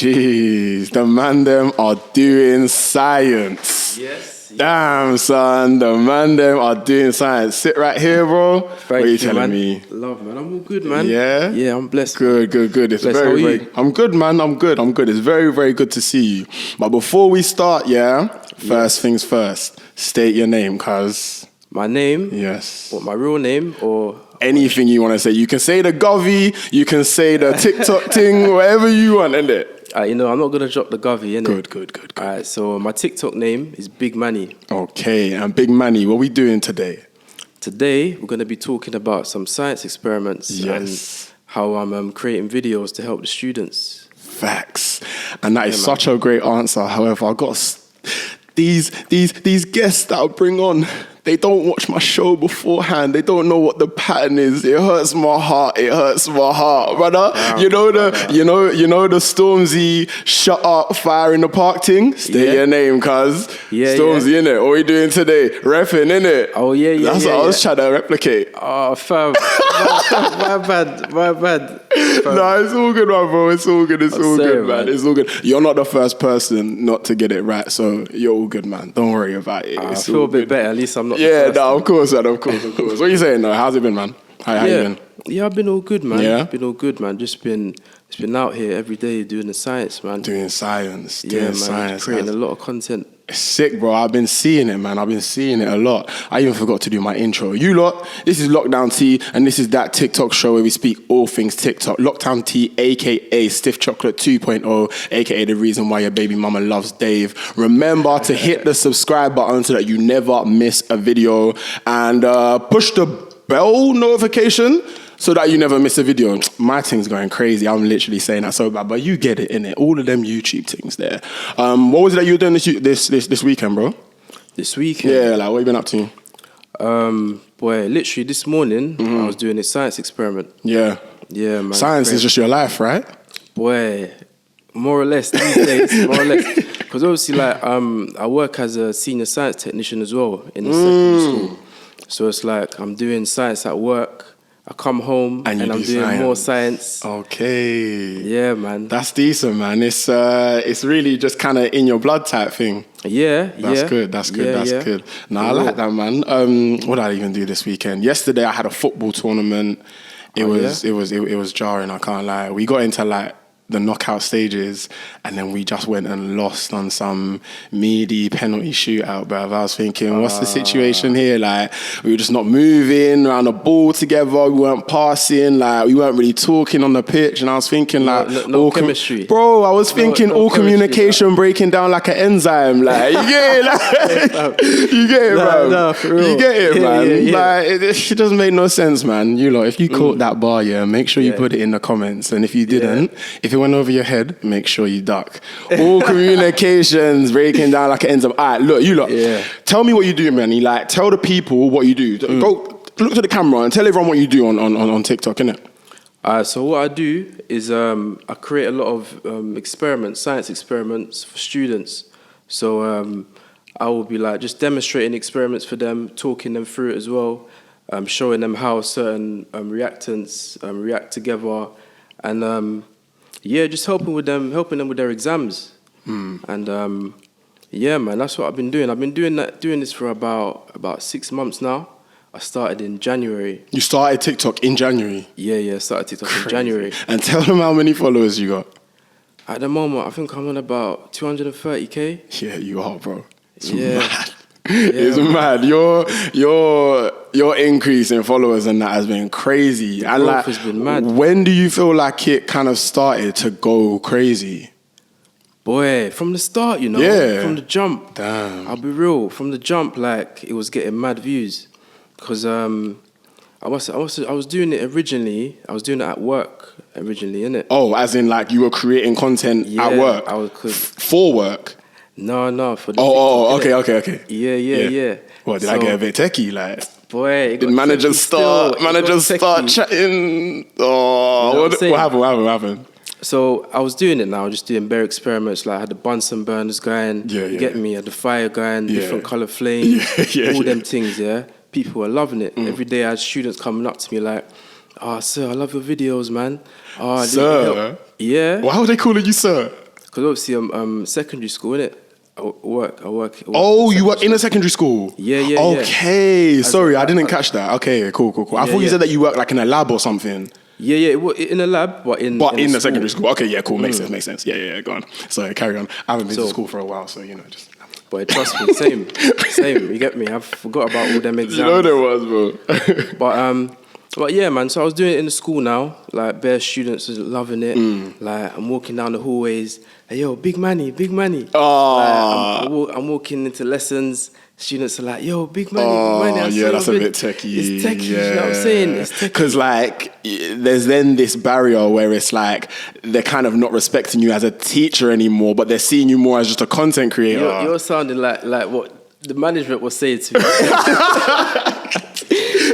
Jeez, the MANDEM are doing science. Yes. Damn, son, the MANDEM are doing science. Sit right here, bro. What are you telling man. me? Love, man. I'm all good, man. Yeah? Yeah, I'm blessed. Good. It's Bless, very, how are very. you? I'm good, man. I'm good. It's very, very good to see you. But before we start, first things first. State your name, cuz. My name? Yes. What, my real name or... Anything you want to say. You can say the Govy, you can say the TikTok thing, whatever you want, innit? I'm not going to drop the Govy, innit? Good. Alright, so my TikTok name is Big Manny. Okay, and Big Manny, what we doing today? Today, we're going to be talking about some science experiments and how I'm creating videos to help the students. Facts. And that is such a great answer. However, I got these guests that I bring on. They don't watch my show beforehand. They don't know what the pattern is. It hurts my heart, brother. Wow, you know the Stormzy shut up fire in the park thing? State your name, cuz. Stormzy, innit? What are we doing today? Repping, innit? Oh, yeah. That's what I was trying to replicate. Oh, fam. My bad. No, it's all good, my bro. It's all good, sorry, man. It's all good. You're not the first person not to get it right, so you're all good, man. Don't worry about it. I feel a bit better. At least I'm not. Of course, man. Of course. What are you saying, though? How's it been, man? How you been? Yeah, I've been all good, man. Yeah? Been all good, man. Just been out here every day doing the science, man. Doing science. Creating a lot of content. Sick, bro. I've been seeing it, man. I've been seeing it a lot. I even forgot to do my intro. You lot, this is Lockdown Tea, and this is that TikTok show where we speak all things TikTok. Lockdown Tea, a.k.a. Stiff Chocolate 2.0, a.k.a. the reason why your baby mama loves Dave. Remember to hit the subscribe button so that you never miss a video, and push the bell notification so that you never miss a video. My thing's going crazy. I'm literally saying that so bad, but you get it, innit? All of them YouTube things there. What was it that you were doing this weekend, bro? This weekend? Yeah, like what you been up to? Boy, literally this morning, I was doing a science experiment. Yeah. Yeah, man. Science is just your life, right? Boy, more or less these days, more or less. Because obviously, like, I work as a senior science technician as well in the secondary school. So it's like I'm doing science at work. I come home and I'm doing more science. Okay. Yeah, man. That's decent, man. It's really just kind of in your blood type thing. Yeah. That's good. That's good. No, I like that, man. What did I even do this weekend? Yesterday I had a football tournament. It was jarring, I can't lie. We got into like the knockout stages, and then we just went and lost on some meaty penalty shootout, bruv. I was thinking, what's the situation here? Like, we were just not moving around the ball together. We weren't passing. Like, we weren't really talking on the pitch. And I was thinking, like, no chemistry. Bro, I was thinking all communication breaking down like an enzyme. Like, you get it? Like, you get it, bro. No, for real. You get it, man. Yeah. Like, it doesn't make no sense, man. You lot, if you caught that bar, make sure you put it in the comments. And if you didn't, if it went over your head, make sure you duck. All communications breaking down like an enzyme. All right, look, you lot. Yeah. Tell me what you do, man. Like, tell the people what you do. Go look to the camera and tell everyone what you do on TikTok, innit? So what I do is I create a lot of experiments, science experiments for students. So I will be like just demonstrating experiments for them, talking them through it as well, showing them how certain reactants react together, and just helping them with their exams. And yeah, man, that's what I've been doing. I've been doing this for about 6 months now. I started in January. You started TikTok in January? Yeah, I started TikTok in January. And tell them how many followers you got. At the moment, I think I'm on about 230K. Yeah, you are, bro. It's mad. It's mad. Your increase in followers and that has been crazy. The and growth like, has been mad. When do you feel like it kind of started to go crazy? Boy, from the start, Yeah. from the jump. Damn. I'll be real. From the jump, like, it was getting mad views. Because I was doing it originally. I was doing it at work originally, innit? Oh, as in like you were creating content at work? For work? No, for the TikTok, okay. Yeah. Well, did I get a bit techie? Like, boy, did managers start chatting? Oh, what happened? So I was doing it now, just doing bare experiments. Like I had the Bunsen burners going, you get me, I had the fire going, different colour flame, all them things, People were loving it. Every day I had students coming up to me like, sir, I love your videos, man. Sir? Yeah. Why are they calling you sir? Because obviously I'm secondary school, innit? I work. Oh, you work in a secondary school? Yeah. Okay, sorry, I didn't catch that. Okay, cool. I thought you said that you work like in a lab or something. Yeah, in a lab, but in the school. secondary school. Okay, yeah, cool, makes sense. Yeah, go on. Sorry, carry on. I haven't been to school for a while, so just. But trust me, same. You get me? I forgot about all them exams. You know there was, bro. But yeah, man. So I was doing it in the school now. Like, bare students are loving it. Like, I'm walking down the hallways. Hey, yo, big money. Oh. Like, I'm walking into lessons. Students are like, yo, big money. I Yeah, that's a bit techie. It's techie, you know what I'm saying? It's techie. Because, like, there's then this barrier where it's like they're kind of not respecting you as a teacher anymore, but they're seeing you more as just a content creator. You're sounding like what the management was saying to me.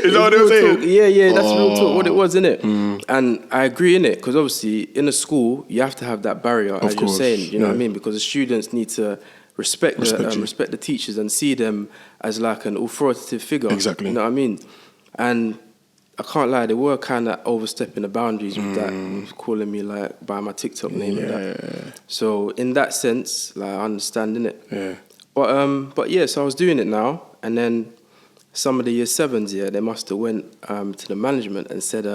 Is that what they were saying? Yeah, that's real talk. What it was, innit? And I agree, innit? Because obviously, in a school, you have to have that barrier, as you're saying. You know what I mean? Because the students need to respect the teachers and see them as like an authoritative figure. Exactly. You know what I mean? And I can't lie, they were kind of overstepping the boundaries with that, calling me like by my TikTok name and that. So in that sense, like, I understand, innit? Yeah. But yeah, so I was doing it now, and then some of the year 7s, they must have went to the management and said,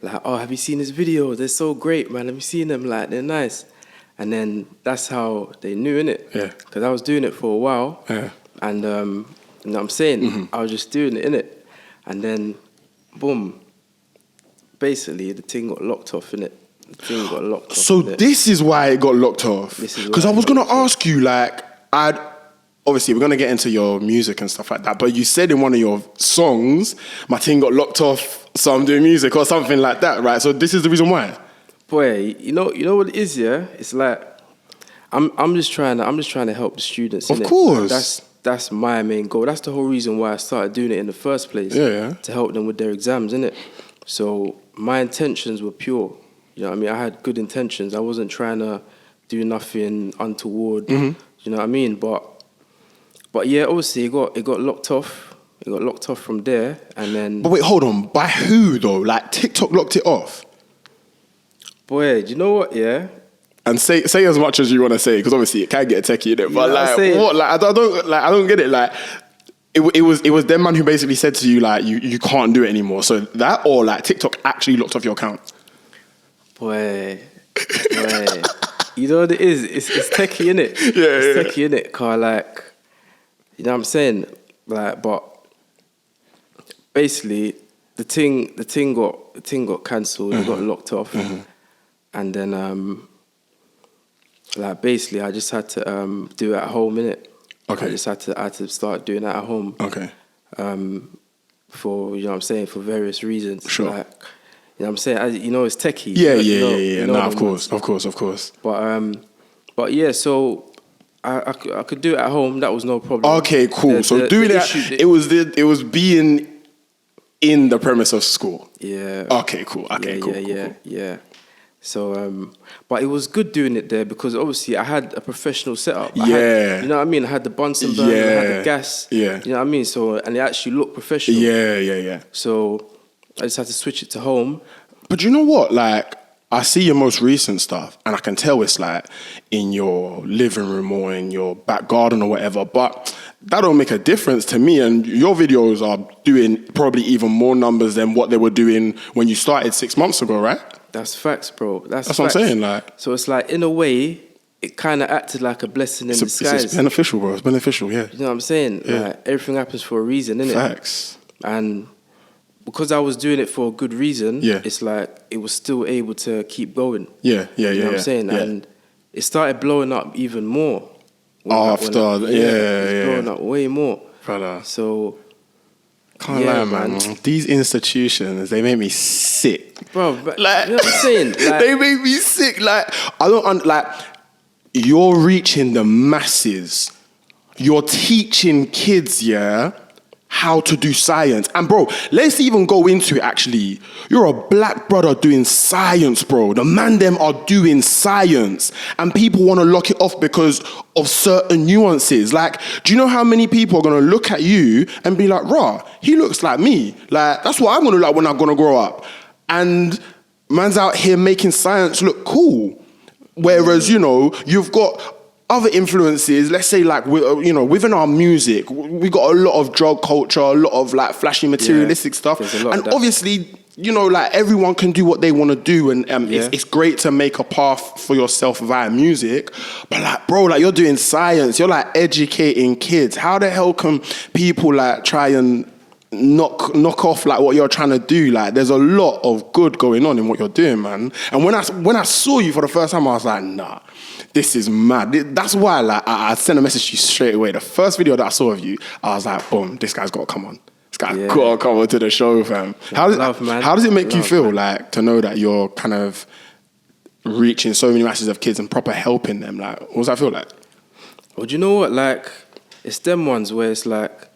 like, oh, have you seen this video? They're so great, man. Have you seen them? Like, they're nice. And then that's how they knew, innit? Yeah. Because I was doing it for a while. Yeah. And you know what I'm saying? I was just doing it, innit? And then, boom. Basically, the thing got locked off, innit? The thing got locked off. So this is why it got locked off? Because I was going to ask you, like, obviously, we're going to get into your music and stuff like that, but you said in one of your songs, my thing got locked off, so I'm doing music or something like that, right? So this is the reason why? Boy, you know what it is, yeah? It's like I'm just trying to help the students. Of course. That's my main goal. That's the whole reason why I started doing it in the first place. Yeah. To help them with their exams, innit? So my intentions were pure. You know what I mean? I had good intentions. I wasn't trying to do nothing untoward. You know what I mean? But yeah, obviously it got locked off. It got locked off from there, and then. But wait, hold on. By who though? Like TikTok locked it off? Boy, do you know what? Yeah. And say as much as you want to say, because obviously it can get techie in it. But like, what? Like, I don't get it. Like, it was them man who basically said to you like, you can't do it anymore. So that, or like TikTok actually locked off your account. Boy. You know what it is? It's techie, innit? It's techie, innit? Cause like, you know what I'm saying? Like, but basically the thing got cancelled. It got locked off. And then, like, basically, I just had to do it at home, innit? Okay. I had to start doing that at home. Okay. For, you know what I'm saying, for various reasons. Sure. Like, you know what I'm saying? You know, it's techie. Yeah. You know No, of course. But yeah, so I could do it at home. That was no problem. Okay, cool. So doing it, it was being in the premise of school. Yeah. Okay, cool. Okay, cool. Yeah. So, but it was good doing it there because obviously I had a professional setup. You know what I mean? I had the Bunsen burner, I had the gas. Yeah. You know what I mean? So, and it actually looked professional. Yeah. So, I just had to switch it to home. But you know what? Like, I see your most recent stuff and I can tell it's like in your living room or in your back garden or whatever, but that don't make a difference to me. And your videos are doing probably even more numbers than what they were doing when you started 6 months ago, right? That's facts, bro. That's what I'm saying. Like, so it's like, in a way, it kind of acted like a blessing in disguise. It's beneficial, bro. It's beneficial, yeah. You know what I'm saying? Yeah. Like, everything happens for a reason, innit? Facts. And because I was doing it for a good reason, yeah, it's like it was still able to keep going. Yeah. You know what I'm saying? Yeah. And it started blowing up even more. After, blowing up way more. Brother. So, can't lie, man. These institutions, they make me sick. Bro, but like, you know what I'm saying? Like, they make me sick. Like, I don't, like, you're reaching the masses. You're teaching kids, how to do science. And bro, let's even go into it actually. You're a black brother doing science, bro. The MANDEM are doing science. And people want to lock it off because of certain nuances. Like, do you know how many people are going to look at you and be like, rah, he looks like me. Like, that's what I'm going to look like when I'm going to grow up. And man's out here making science look cool. Whereas, you know, you've got other influences, let's say like, you know, within our music, we got a lot of drug culture, a lot of like flashy materialistic stuff. There's a lot And of that. obviously, you know, like everyone can do what they want to do. And it's great to make a path for yourself via music. But like, bro, like you're doing science, you're like educating kids. How the hell can people like try and knock off like what you're trying to do? Like there's a lot of good going on in what you're doing, man. And when I saw you for the first time, I was like, nah, this is mad. That's why like I sent a message to you straight away. The first video that I saw of you, I was like, boom, this guy's got to come on. This guy's got to come on to the show, fam. How does it make you feel, like, to know that you're kind of reaching so many masses of kids and proper helping them? Like, what does that feel like? Well, do you know what? Like, it's them ones where it's like,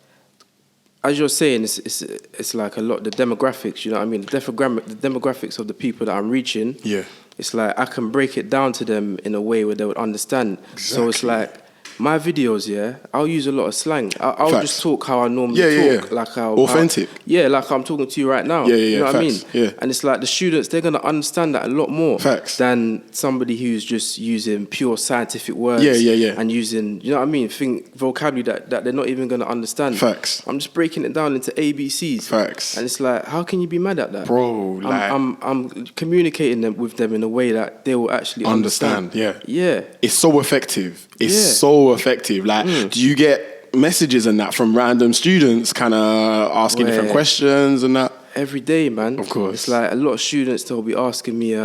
as you're saying, it's like a lot, the demographics, you know what I mean? The demographics of the people that I'm reaching. Yeah. It's like I can break it down to them in a way where they would understand. Exactly. So it's like my videos, I'll use a lot of slang. I'll just talk how I normally talk. Like how authentic. Like I'm talking to you right now. You know what I mean? Yeah. And it's like the students, they're going to understand that a lot more than somebody who's just using pure scientific words. And using, you know what I mean, vocabulary that they're not even going to understand. Facts. I'm just breaking it down into ABCs. Facts. And it's like, how can you be mad at that? Bro, I'm communicating with them in a way that they will actually understand. Yeah. It's so effective. It's so effective. Like, do you get messages and that from random students kind of asking different questions and that? Every day, man. Of course. It's like a lot of students, they'll be asking me,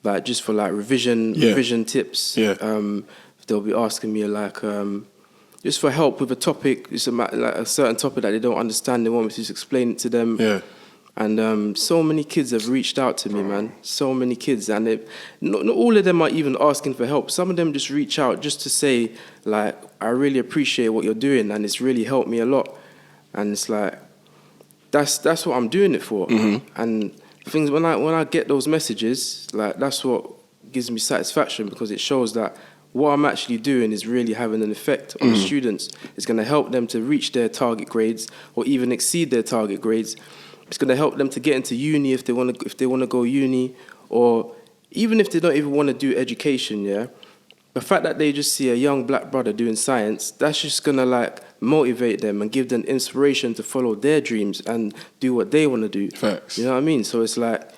like, just for like revision tips. They'll be asking me like, just for help with a topic, just like a certain topic that they don't understand. They want me to just explain it to them. Yeah. And so many kids have reached out to me, man. So many kids. And not all of them are even asking for help. Some of them just reach out just to say, like, I really appreciate what you're doing and it's really helped me a lot. And it's like, that's what I'm doing it for. And things, when I get those messages, like, that's what gives me satisfaction, because it shows that what I'm actually doing is really having an effect on the students. It's going to help them to reach their target grades or even exceed their target grades. It's going to help them to get into uni if they want to go uni, or even if they don't even want to do education. The fact that they just see a young black brother doing science, that's just going to like motivate them and give them inspiration to follow their dreams and do what they want to do. Facts. You know what I mean? So it's like,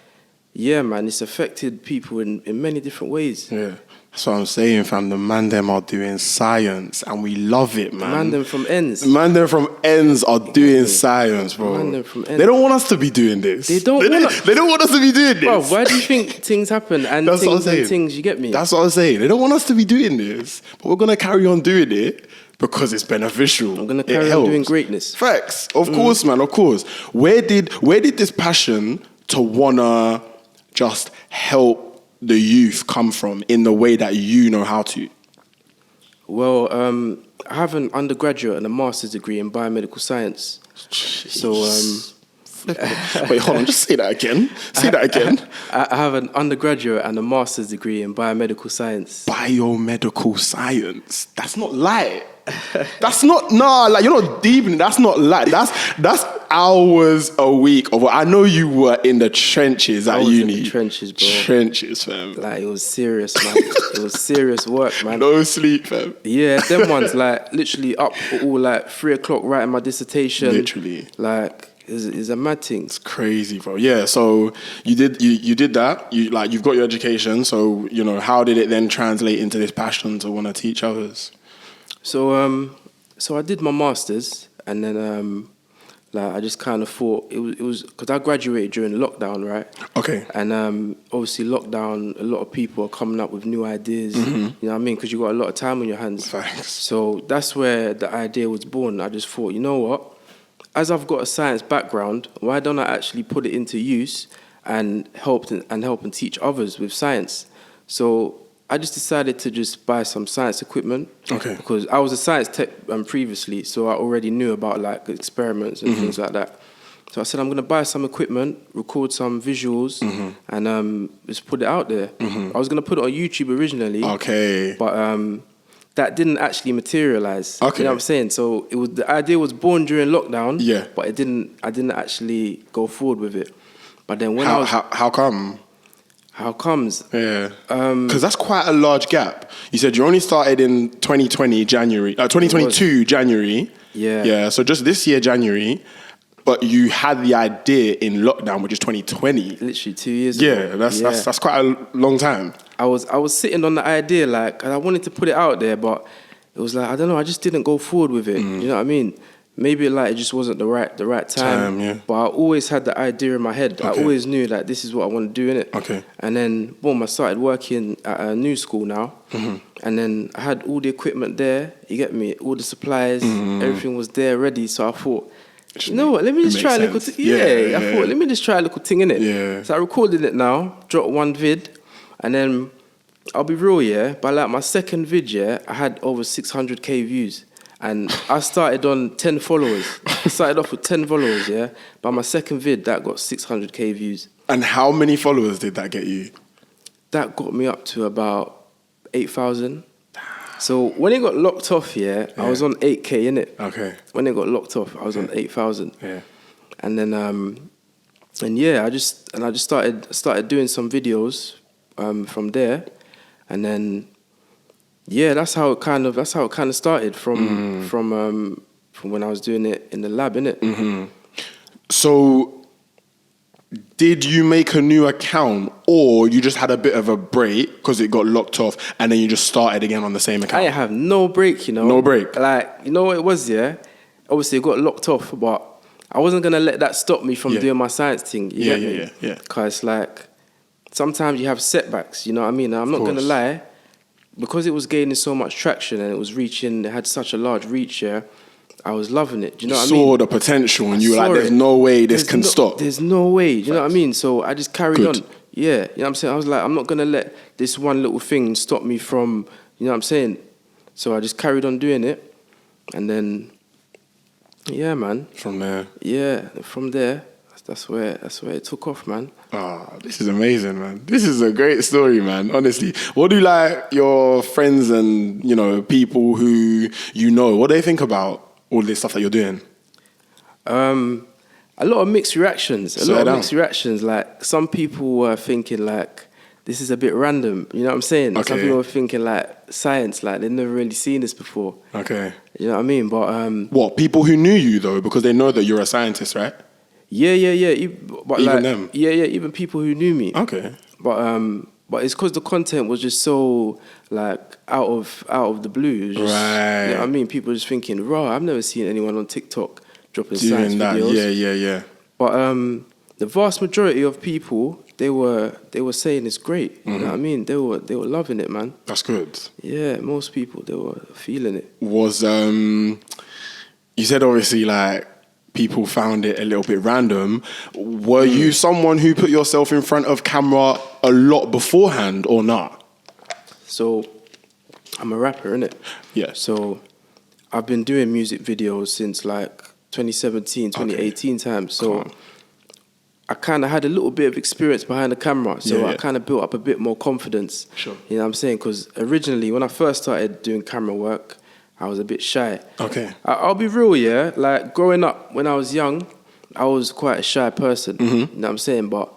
yeah, man, it's affected people in many different ways. Yeah. That's what I'm saying, fam. The MANDEM are doing science and we love it, man. MANDEM from ends. MANDEM from ends are doing science, bro. MANDEM from ends. They don't want us to be doing this. They don't want us to be doing this. Bro, why do you think things happen and That's what I'm saying. things, you get me? That's what I'm saying. They don't want us to be doing this, but we're going to carry on doing it because it's beneficial. I'm going to carry on doing greatness. Facts. Of course, man, of course. Where did this passion to want to just help the youth come from in the way that you know how to? Well, I have an undergraduate and a master's degree in biomedical science. Jeez. So, wait, hold on, just say that again. Say that again. I have an undergraduate and a master's degree in biomedical science. Biomedical science. That's not light. That's not, like you're not deep in it. That's not light. That's hours a week of. I know you were in the trenches at uni. In the trenches, bro. Trenches, fam. Like, it was serious, man. It was serious work, man. No sleep, fam. Yeah, them ones, like, literally up all like 3 o'clock writing my dissertation. Literally. Like, it's a mad thing. It's crazy, bro. Yeah, so you did that. You've got your education. So, you know, how did it then translate into this passion to want to teach others? So I did my master's, and then like I just kind of thought it was because I graduated during lockdown, right? Okay. And obviously lockdown, a lot of people are coming up with new ideas. You know what I mean? Because you got a lot of time on your hands. Thanks. So that's where the idea was born. I just thought, you know what? As I've got a science background, why don't I actually put it into use and help and teach others with science? So I just decided to just buy some science equipment. Okay. Because I was a science tech previously, so I already knew about like experiments and things like that. So I said, I'm going to buy some equipment, record some visuals, and just put it out there. I was going to put it on YouTube originally. Okay. But that didn't actually materialize. Okay. You know what I'm saying? So the idea was born during lockdown. Yeah. But I didn't actually go forward with it. But then when how come? How comes? Yeah. Because that's quite a large gap. You said you only started in 2020 January, 2022 January. Yeah. Yeah. So just this year January, but you had the idea in lockdown, which is 2020. Literally 2 years ago. Yeah, that's quite a long time. I was sitting on the idea, like, and I wanted to put it out there, but it was like, I don't know, I just didn't go forward with it. You know what I mean? Maybe like it just wasn't the right time. Yeah. But I always had the idea in my head. Okay. I always knew like this is what I want to do, innit? Okay. And then boom, I started working at a new school now. And then I had all the equipment there, you get me, all the supplies, everything was there ready. So I thought, you know what, let me just try a little thing. Yeah, I thought, let me just try a little thing in it. Yeah. So I recorded it now, dropped one vid, and then I'll be real, yeah, by like my second vid, yeah, I had over 600k views. And I started on 10 followers. I started off with 10 followers, yeah. By my second vid, that got 600k views. And how many followers did that get you? That got me up to about 8,000. So when it got locked off, yeah, I was on 8k, innit? Okay. When it got locked off, I was on 8,000. Yeah. And then, and yeah, I just started doing some videos from there, and then yeah, that's how it kind of started from when I was doing it in the lab, innit? So did you make a new account, or you just had a bit of a break because it got locked off, and then you just started again on the same account? I didn't have no break, you know. No break. Like, you know what it was, yeah? Obviously, it got locked off, but I wasn't going to let that stop me from doing my science thing. You get me? Yeah. Because, like, sometimes you have setbacks, you know what I mean? I'm not going to lie. Because it was gaining so much traction and it had such a large reach, yeah, I was loving it. Do you know what I mean? Saw the potential and you were like, there's no way this can stop. There's no way. Do you know what I mean? So I just carried on. Yeah, you know what I'm saying? I was like, I'm not going to let this one little thing stop me from, you know what I'm saying? So I just carried on doing it. And then, yeah, man. From there. Yeah, from there, that's where it took off, man. Ah, this is amazing, man. This is a great story, man. Honestly, what do like your friends and people who what do they think about all this stuff that you're doing? A lot of mixed reactions. Like some people were thinking like this is a bit random. You know what I'm saying? Okay. Some people were thinking like science, like they've never really seen this before. Okay. You know what I mean? But what, people who knew you though, because they know that you're a scientist, right? Yeah. But even them? Yeah, even people who knew me. Okay. But it's because the content was just so like out of the blue. Just, right. You know what I mean? People just thinking, raw, I've never seen anyone on TikTok dropping doing science that. videos. Yeah. But the vast majority of people, they were saying it's great. You know what I mean? They were loving it, man. That's good. Yeah, most people, they were feeling it. Was you said obviously like people found it a little bit random. Were you someone who put yourself in front of camera a lot beforehand or not? So I'm a rapper, innit? Yeah. So I've been doing music videos since like 2017, 2018 time. So I kind of had a little bit of experience behind the camera. So I kind of built up a bit more confidence. Sure. You know what I'm saying? Because originally when I first started doing camera work, I was a bit shy. Okay. I'll be real, yeah? Like growing up when I was young, I was quite a shy person. You know what I'm saying? But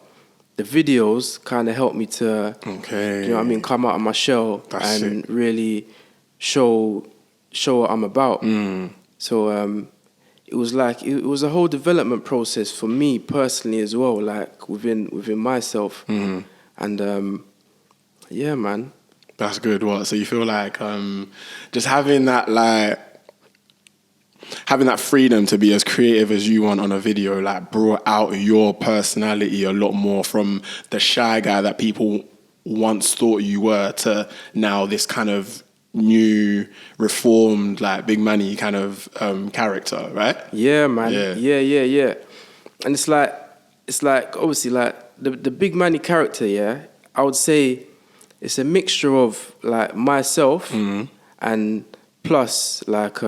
the videos kind of helped me to, you know what I mean, come out of my shell and really show what I'm about. So it was like, it was a whole development process for me personally as well, like within myself. And yeah, man. That's good. What? So you feel like just having that freedom to be as creative as you want on a video, like brought out your personality a lot more from the shy guy that people once thought you were to now this kind of new, reformed, like big money kind of character, right? Yeah, man. Yeah. And it's like obviously like the big money character, yeah, I would say it's a mixture of like myself and plus like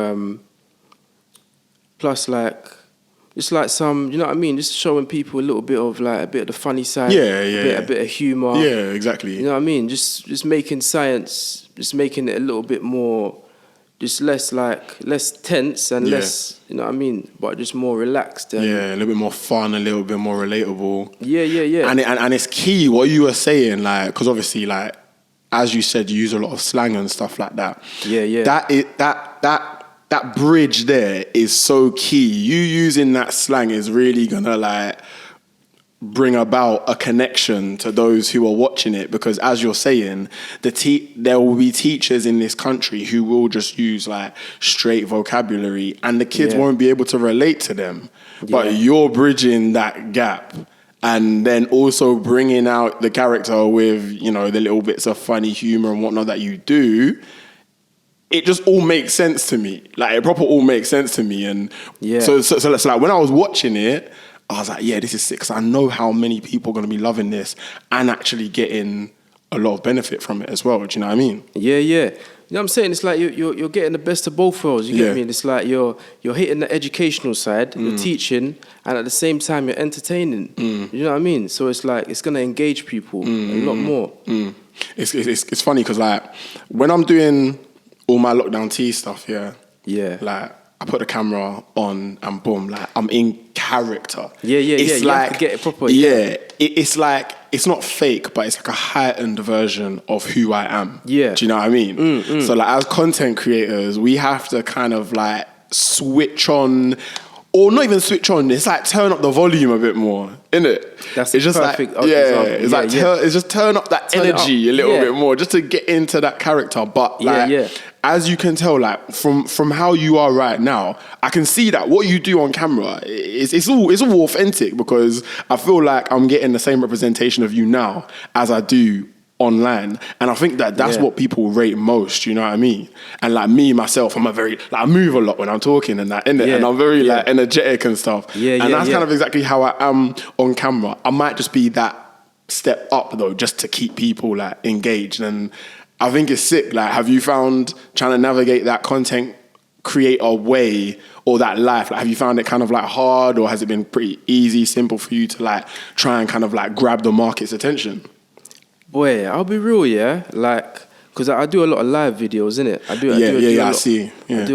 just like some, you know what I mean, just showing people a little bit of like a bit of the funny side, a bit of humor. Yeah, exactly. You know what I mean? Just making science, just making it a little bit more just less tense and less, you know what I mean, but just more relaxed. And Yeah, a little bit more fun, a little bit more relatable. Yeah. And it's key what you were saying, like, because obviously, like, as you said, you use a lot of slang and stuff like that. Yeah. That bridge there is so key. You using that slang is really gonna like bring about a connection to those who are watching it, because as you're saying, there will be teachers in this country who will just use like straight vocabulary and the kids won't be able to relate to them. But you're bridging that gap and then also bringing out the character with, you know, the little bits of funny humor and whatnot that you do. It just all makes sense to me. Like, it proper all makes sense to me. And so it's like when I was watching it, I was like, yeah, this is sick. 'Cause I know how many people are going to be loving this and actually getting a lot of benefit from it as well. Do you know what I mean? Yeah. You know what I'm saying? It's like you're getting the best of both worlds. You get what I mean? It's like you're hitting the educational side, you're teaching, and at the same time you're entertaining. You know what I mean? So it's like it's gonna engage people a lot more. It's funny because like when I'm doing all my lockdown tea stuff, like I put the camera on and boom, like I'm in character. Yeah. It's You like, have to get it proper. It's like, it's not fake, but it's like a heightened version of who I am. Yeah. Do you know what I mean? So like as content creators, we have to kind of like switch on, or not even switch on, it's like turn up the volume a bit more, innit? That's it's just perfect like, example. It's just turn up that energy a little bit more, just to get into that character. But like, as you can tell, like from how you are right now, I can see that what you do on camera it's all authentic, because I feel like I'm getting the same representation of you now as I do online, and I think that's what people rate most. You know what I mean? And like me myself, I'm a very like, I move a lot when I'm talking and that, innit? And I'm very like energetic and stuff. And that's kind of exactly how I am on camera. I might just be that step up though, just to keep people like engaged. And I think it's sick. Like, have you found trying to navigate that content creator way or that life, like have you found it kind of like hard, or has it been pretty easy, simple for you to like try and kind of like grab the market's attention? Boy, I'll be real, like, because I do a lot of live videos, innit? I do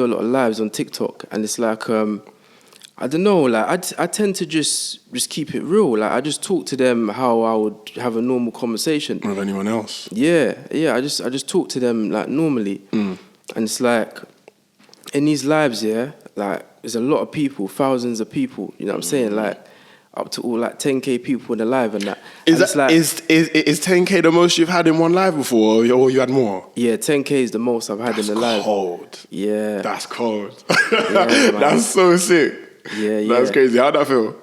a lot of lives on TikTok, and it's like, I don't know, like, I tend to just keep it real. Like, I just talk to them how I would have a normal conversation with anyone else. Yeah, I just talk to them like normally, and it's like in these lives, like there's a lot of people, thousands of people. You know what I'm saying? Like, up to all like 10K people in the live and that. Is Is 10K the most you've had in one live before, or you had more? Yeah, 10K is the most I've had in the live. That's cold. Yeah. That's cold. That's so sick. Yeah. That's crazy. How'd that feel?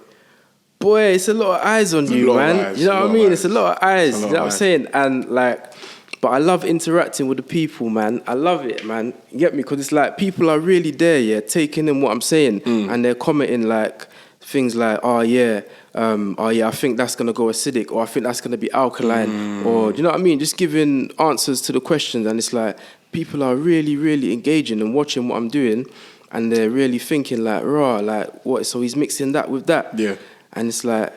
Boy, it's a lot of eyes on you, man. You know what I mean? It's a lot of eyes. You know what I'm saying? And like, but I love interacting with the people, man. I love it, man. You get me? Because it's like people are really there, taking in what I'm saying, and they're commenting like things like, I think that's going to go acidic, or I think that's going to be alkaline, or, you know what I mean? Just giving answers to the questions, and it's like, people are really, really engaging and watching what I'm doing, and they're really thinking like, like, what, so he's mixing that with that? Yeah. And it's like,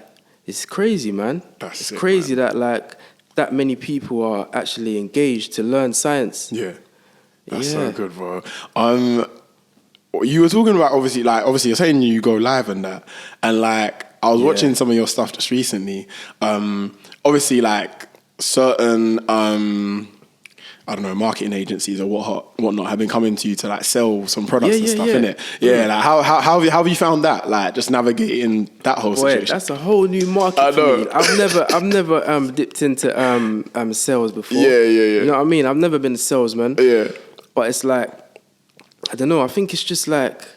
it's crazy, man. It's crazy, man, that like, that many people are actually engaged to learn science. Yeah. That's so good, bro. You were talking about obviously you're saying you go live and that, and like I was watching some of your stuff just recently. Obviously like certain I don't know, marketing agencies or whatnot have been coming to you to like sell some products and stuff, innit? Yeah, like how have you found that? Like just navigating that whole situation. That's a whole new market for me. I've never dipped into sales before. Yeah. You know what I mean? I've never been a salesman. Yeah. But it's like, I don't know, I think it's just like,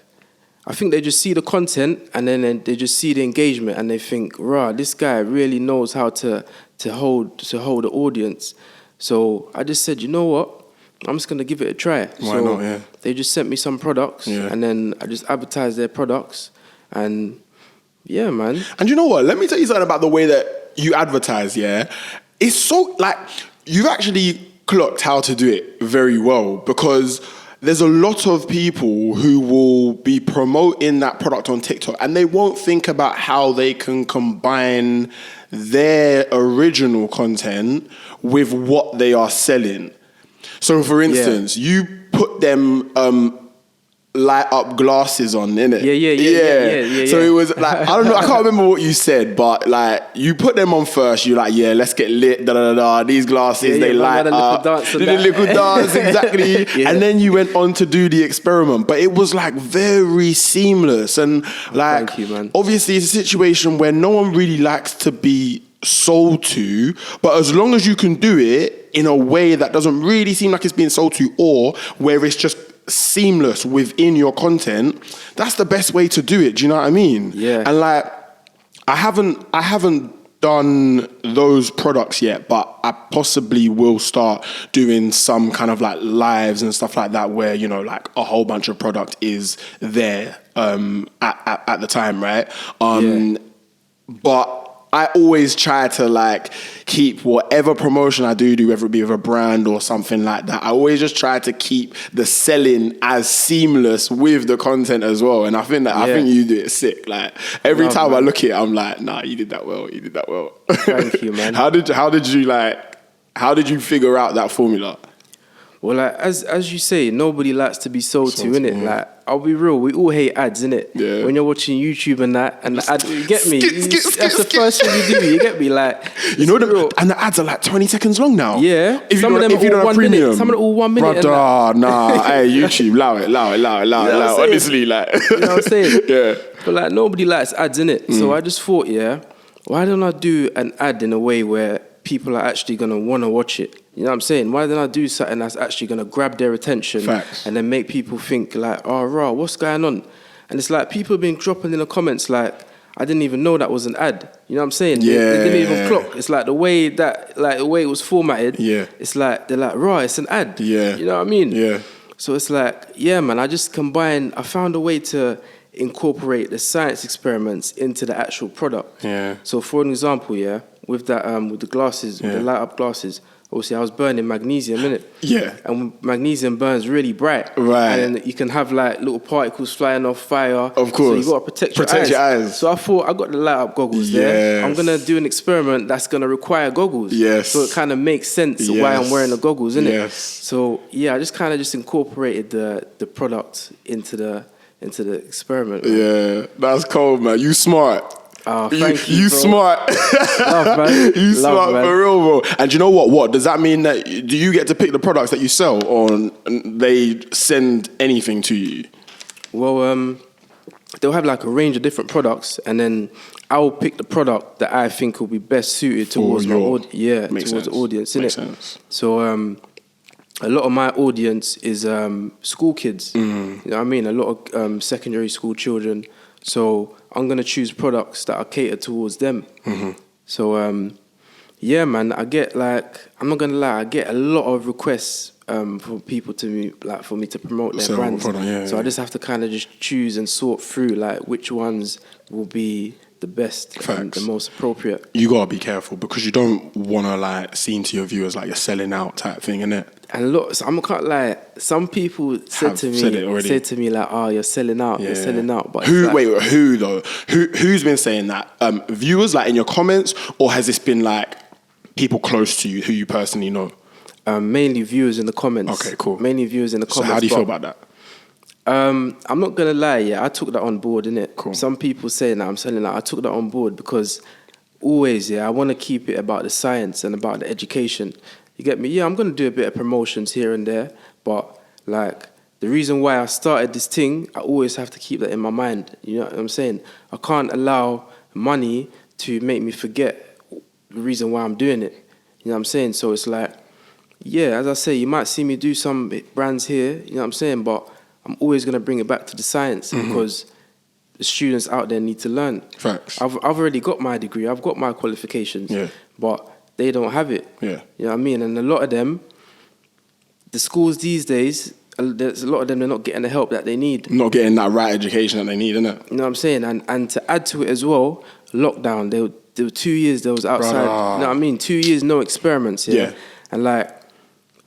I think they just see the content and then they just see the engagement and they think, this guy really knows how to hold the audience. So I just said, you know what? I'm just going to give it a try. Why not, yeah. They just sent me some products and then I just advertised their products and yeah, man. And you know what? Let me tell you something about the way that you advertise, It's so, like, you've actually clocked how to do it very well, because there's a lot of people who will be promoting that product on TikTok and they won't think about how they can combine their original content with what they are selling. So for instance, you put them light up glasses on, innit? Yeah. So it was like, I don't know, I can't remember what you said, but like you put them on first. You're like, yeah, let's get lit. Da da da da. These glasses, they light up. Did a little dance, exactly. And then you went on to do the experiment, but it was like very seamless and like, thank you, man. Obviously, it's a situation where no one really likes to be sold to, but as long as you can do it in a way that doesn't really seem like it's being sold to, or where it's just seamless within your content, that's the best way to do it. Do you know what I mean? Yeah. And like, I haven't done those products yet, but I possibly will start doing some kind of like lives and stuff like that, where, you know, like a whole bunch of product is there at the time, right? But I always try to like keep whatever promotion I do, whether it be with a brand or something like that, I always just try to keep the selling as seamless with the content as well. And I think I think you do it sick. Like every time man. I look at it, I'm like, nah, you did that well. You did that well. Thank you, man. How did you figure out that formula? Well, like, as you say, nobody likes to be sold to, innit? Yeah. Like, I'll be real, we all hate ads, innit? Yeah. When you're watching YouTube and that, and the ad, you get me? That's the first thing you do, you get me? Like, you know, and the ads are like 20 seconds long now. Yeah. Some of them are all 1 minute. Some of them all 1 minute. Brother, nah, hey, YouTube, allow it. Honestly, like. You know what I'm saying? Yeah. But like, nobody likes ads, innit? So I just thought, why don't I do an ad in a way where people are actually going to want to watch it? You know what I'm saying? Why don't I do something that's actually going to grab their attention and then make people think like, oh, raw, what's going on? And it's like people have been dropping in the comments like, I didn't even know that was an ad. You know what I'm saying? Yeah. They didn't even clock. It's like the way it was formatted. Yeah. It's like, they're like, raw, it's an ad. Yeah. You know what I mean? Yeah. So it's like, yeah, man, I found a way to incorporate the science experiments into the actual product. Yeah. So for an example, with that, with the glasses, with the light up glasses, obviously I was burning magnesium, innit? Yeah. And magnesium burns really bright. Right. And then you can have like little particles flying off fire. Of course. So you got to protect your eyes. So I thought, I got the light up goggles there. I'm going to do an experiment that's going to require goggles. Yes. So it kind of makes sense why I'm wearing the goggles, innit? Yes. So yeah, I just kind of just incorporated the product into the experiment. Man. Yeah, that's cold, man. You smart. Oh, thank you, You bro. smart. Love, man. You smart, man. for real, bro. And you know what? What does that mean? That do you get to pick the products that you sell, or they send anything to you? Well, they'll have like a range of different products, and then I'll pick the product that I think will be best suited towards my audience. Yeah, towards the audience, innit? Makes sense. So a lot of my audience is school kids. You know what I mean? A lot of secondary school children. So I'm going to choose products that are catered towards them. So, yeah, man, I get like, I'm not going to lie, I get a lot of requests for people for me to promote their brands. So I just have to kind of just choose and sort through like which ones will be the best and the most appropriate. You gotta be careful because you don't want to like seem to your viewers like you're selling out type thing, innit? And look, so I'm not gonna lie. Some people said to me like, "Oh, you're selling out. You're selling out." But who though? Who's been saying that? Viewers, like in your comments, or has this been like people close to you who you personally know? Mainly viewers in the comments. Okay, cool. Mainly viewers in the comments. So how do you feel about that? I'm not gonna lie, I took that on board, innit? Cool. Some people saying that I'm selling that. I took that on board because always, I want to keep it about the science and about the education. You get me? Yeah, I'm gonna do a bit of promotions here and there, but like the reason why I started this thing, I always have to keep that in my mind. You know what I'm saying? I can't allow money to make me forget the reason why I'm doing it. You know what I'm saying? So it's like, yeah, as I say, you might see me do some brands here. You know what I'm saying? But I'm always going to bring it back to the science because the students out there need to learn. Facts. I've already got my degree. I've got my qualifications. Yeah. But they don't have it. Yeah. You know what I mean? And a lot of them, the schools these days, there's a lot of them, they're not getting the help that they need. Not getting that right education that they need, innit? You know what I'm saying? And to add to it as well, lockdown, there were 2 years there was outside. Brother. You know what I mean? 2 years, no experiments. Yeah. And like,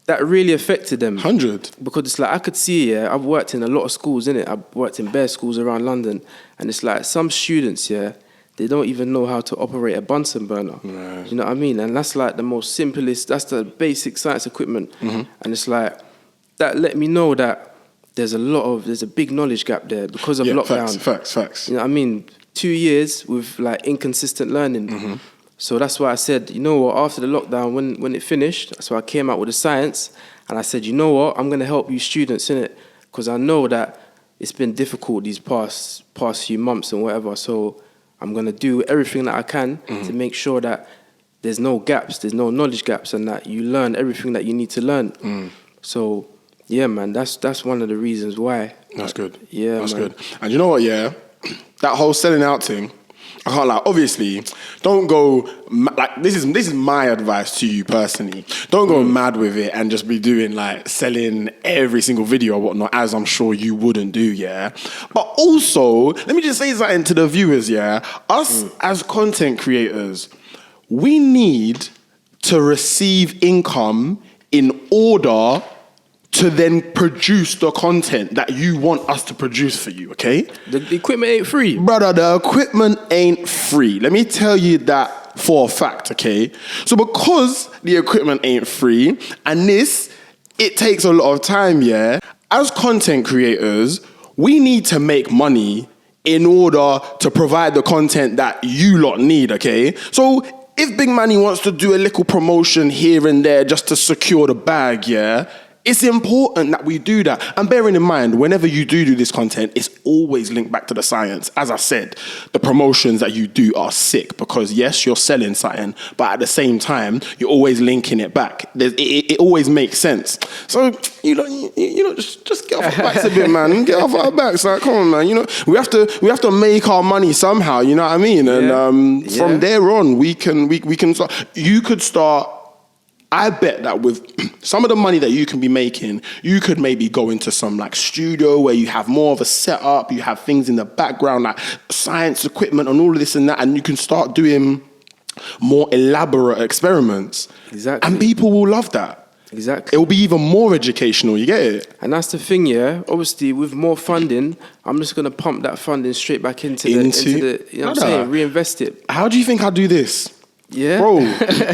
that really affected them. 100. Because it's like, I could see, I've worked in a lot of schools, innit? I've worked in bare schools around London. And it's like, some students, they don't even know how to operate a Bunsen burner. Right. You know what I mean? And that's like the most simplest, that's the basic science equipment. And it's like, that let me know that there's a big knowledge gap there because of lockdown. Facts. You know what I mean? 2 years with like inconsistent learning. So that's why I said, you know what, after the lockdown, when it finished, that's why I came out with the science. And I said, you know what, I'm going to help you students in it. Because I know that it's been difficult these past few months and whatever. So I'm going to do everything that I can to make sure that there's no gaps, there's no knowledge gaps, and that you learn everything that you need to learn. So, yeah, man, that's one of the reasons why. That's good. Yeah, that's man. good. And you know what, yeah? That whole selling out thing, I can't lie. Obviously, don't go like this is my advice to you personally. Don't go mad with it and just be doing like selling every single video or whatnot, as I'm sure you wouldn't do, yeah. But also, let me just say something to the viewers, yeah. Us as content creators, we need to receive income in order to then produce the content that you want us to produce for you, okay? The equipment ain't free. Brother, the equipment ain't free. Let me tell you that for a fact, okay? So because the equipment ain't free, and it takes a lot of time, yeah? As content creators, we need to make money in order to provide the content that you lot need, okay? So if Big Manny wants to do a little promotion here and there just to secure the bag, yeah? It's important that we do that. And bearing in mind, whenever you do this content, it's always linked back to the science. As I said, the promotions that you do are sick because, yes, you're selling something, but at the same time, you're always linking it back. It always makes sense. So, you know, just get off our backs a bit, man. Get off our backs. Like, come on, man. You know, we have to make our money somehow, you know what I mean? And from there on, we can start. You could start. I bet that with some of the money that you can be making, you could maybe go into some like studio where you have more of a setup, you have things in the background like science equipment and all of this and that, and you can start doing more elaborate experiments. Exactly. And people will love that. Exactly. It will be even more educational, you get it? And that's the thing, yeah. Obviously, with more funding, I'm just going to pump that funding straight back into the you know what I'm saying, reinvest it. How do you think I do this? Yeah. Bro,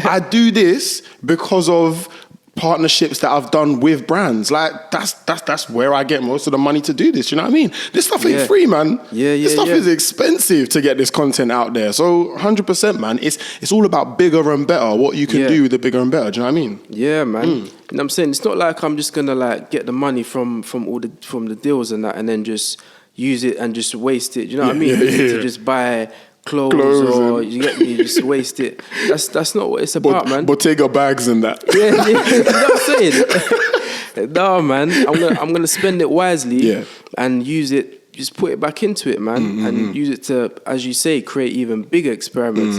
I do this because of partnerships that I've done with brands. Like, that's where I get most of the money to do this, you know what I mean? This stuff ain't free, man. This stuff is expensive to get this content out there. So 100%, man, it's all about bigger and better, what you can do with the bigger and better, do you know what I mean? Yeah, man. You know what I'm saying? It's not like I'm just gonna like get the money from the deals and that and then just use it and just waste it. Do you know what I mean? To just buy clothes or you get me, just waste it. That's not what it's about, man. Bottega bags and that. You know what I'm saying? No, man. I'm gonna spend it wisely and use it. Just put it back into it, man, and use it to, as you say, create even bigger experiments.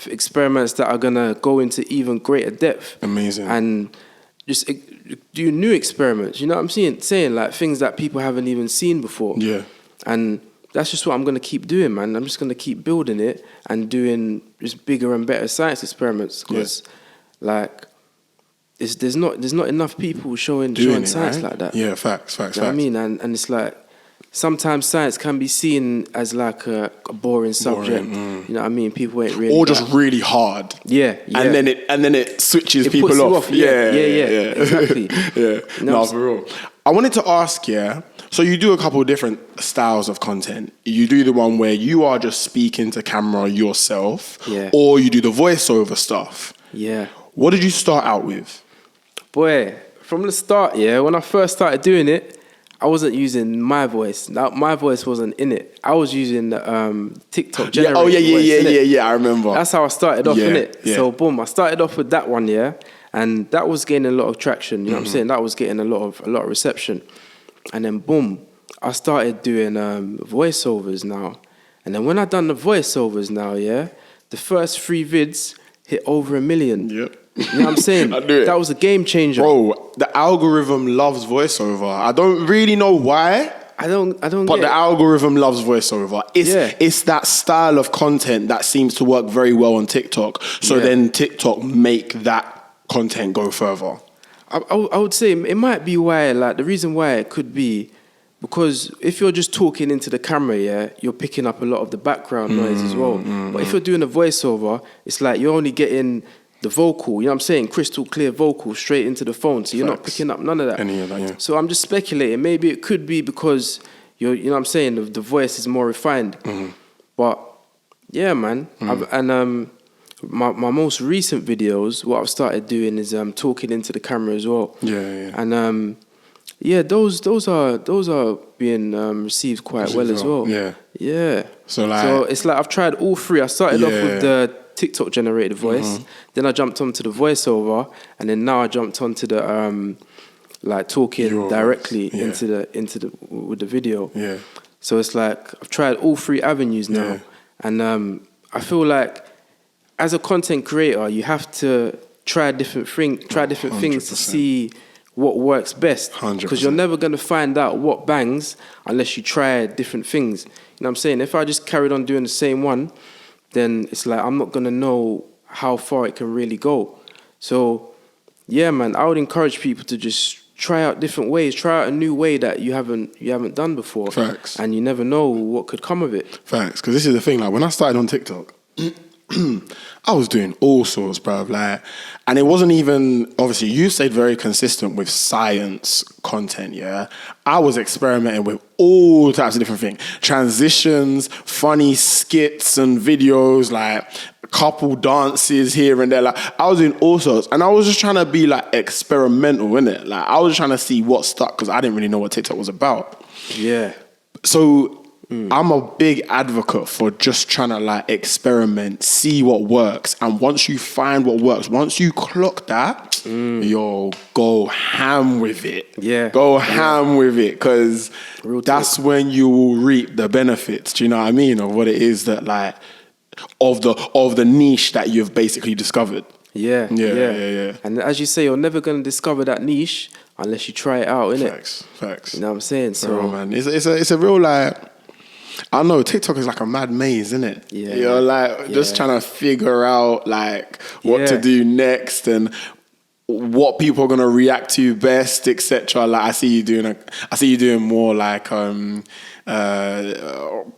Experiments that are gonna go into even greater depth. Amazing. And just do new experiments. You know what I'm saying? Like things that people haven't even seen before. Yeah. And that's just what I'm going to keep doing, man. I'm just going to keep building it and doing just bigger and better science experiments because, like, there's not enough people showing science like that. Yeah, facts. You know what I mean? And it's like, sometimes science can be seen as like a boring subject. You know what I mean? People ain't really... Or just really hard. Yeah. And then it switches people off. Yeah. Exactly. Yeah. No, for real. I wanted to ask, so you do a couple of different styles of content. You do the one where you are just speaking to camera yourself, or you do the voiceover stuff. Yeah. What did you start out with? Boy, from the start, when I first started doing it, I wasn't using my voice. Now, my voice wasn't in it. I was using the TikTok generator voice. I remember. That's how I started off, innit? Yeah. So, boom, I started off with that one, and that was gaining a lot of traction. You know what I'm saying? That was getting a lot of reception. And then, boom, I started doing voiceovers now. And then when I done the voiceovers now, the first 3 vids hit over 1 million. Yep. You know what I'm saying? I do it. That was a game changer. Bro, the algorithm loves voiceover. I don't really know why. I don't But the algorithm loves voiceover. It's that style of content that seems to work very well on TikTok. So then TikTok make that content go further. I would say it might be why, like the reason why it could be because if you're just talking into the camera, you're picking up a lot of the background noise as well. But if you're doing a voiceover, it's like you're only getting the vocal, you know what I'm saying? Crystal clear vocal straight into the phone. So you're not Facts. picking up none of that. Any of that, yeah. So I'm just speculating. Maybe it could be because you know what I'm saying? The voice is more refined. But yeah, man. My most recent videos, what I've started doing is talking into the camera as well. Yeah. And those are being received quite well as well. Yeah. So it's like I've tried all three. I started off with the TikTok generated voice, then I jumped onto the voiceover, and then now I jumped onto the like talking directly into the with the video. Yeah. So it's like I've tried all three avenues now, and I feel like as a content creator, you have to try different things to see what works best. 100%. Because you're never going to find out what bangs unless you try different things. You know what I'm saying? If I just carried on doing the same one, then it's like I'm not going to know how far it can really go. So, yeah, man, I would encourage people to just try out different ways. Try out a new way that you haven't done before. Facts. And you never know what could come of it. Facts. Because this is the thing. Like when I started on TikTok, I was doing all sorts, bruv. Like, and it wasn't even, obviously, you stayed very consistent with science content, yeah? I was experimenting with all types of different things. Transitions, funny skits and videos, like couple dances here and there. Like, I was doing all sorts. And I was just trying to be, like, experimental, innit? Like, I was trying to see what stuck because I didn't really know what TikTok was about. Yeah. So I'm a big advocate for just trying to like experiment, see what works. And once you find what works, once you clock that, yo, go ham with it. Yeah. Go ham with it because that's when you will reap the benefits. Do you know what I mean? Of what it is that like, of the niche that you've basically discovered. Yeah. Yeah. And as you say, you're never going to discover that niche unless you try it out, innit? Facts. You know what I'm saying? So, man, it's a real like, I know TikTok is like a mad maze, isn't it? Yeah. You're like just trying to figure out like what to do next and what people are gonna react to best, etc. Like I see you doing more like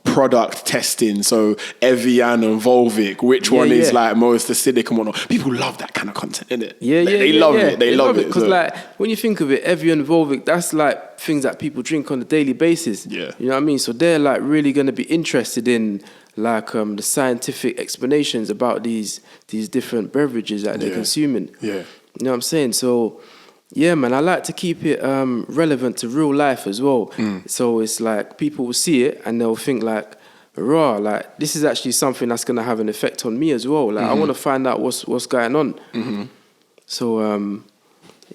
product testing. So Evian and Volvic, which one is like most acidic and whatnot. People love that kind of content, innit? They love it. They love it because so. like when you think of it, Evian, Volvic, that's like things that people drink on a daily basis. Yeah. You know what I mean? So they're like really going to be interested in like the scientific explanations about these different beverages that they're consuming. Yeah. You know what I'm saying? So yeah, man, I like to keep it relevant to real life as well. So it's like people will see it and they'll think like, raw, like this is actually something that's gonna have an effect on me as well. Like I want to find out what's going on. So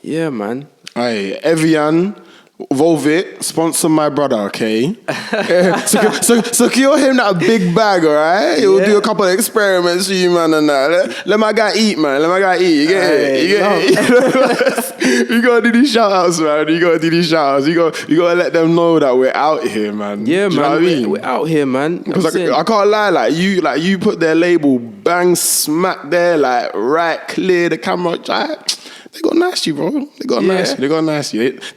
yeah, man. Hey, Evian, Volvic, sponsor my brother, okay? Secure him that big bag, all right? He'll do a couple of experiments for you, man, and that. Let my guy eat, man. Let my guy eat. You get it? You gotta do these shout-outs, man. You gotta let them know that we're out here, man. Yeah, do man. You know what I mean? We're out here, man. Because I can't lie, like you put their label bang smack there, like right clear the camera. They got nasty, bro. They got nasty.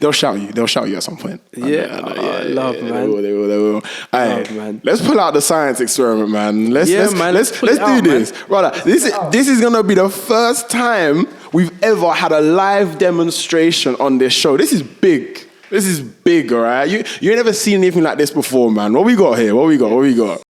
They'll shout you. They'll shout you at some point. Love, man. They will. Love, man. Let's pull out the science experiment, man. Let's do this. Man. Brother, this is gonna be the first time we've ever had a live demonstration on this show. This is big. All right? You ain't never seen anything like this before, man. What we got here? What we got?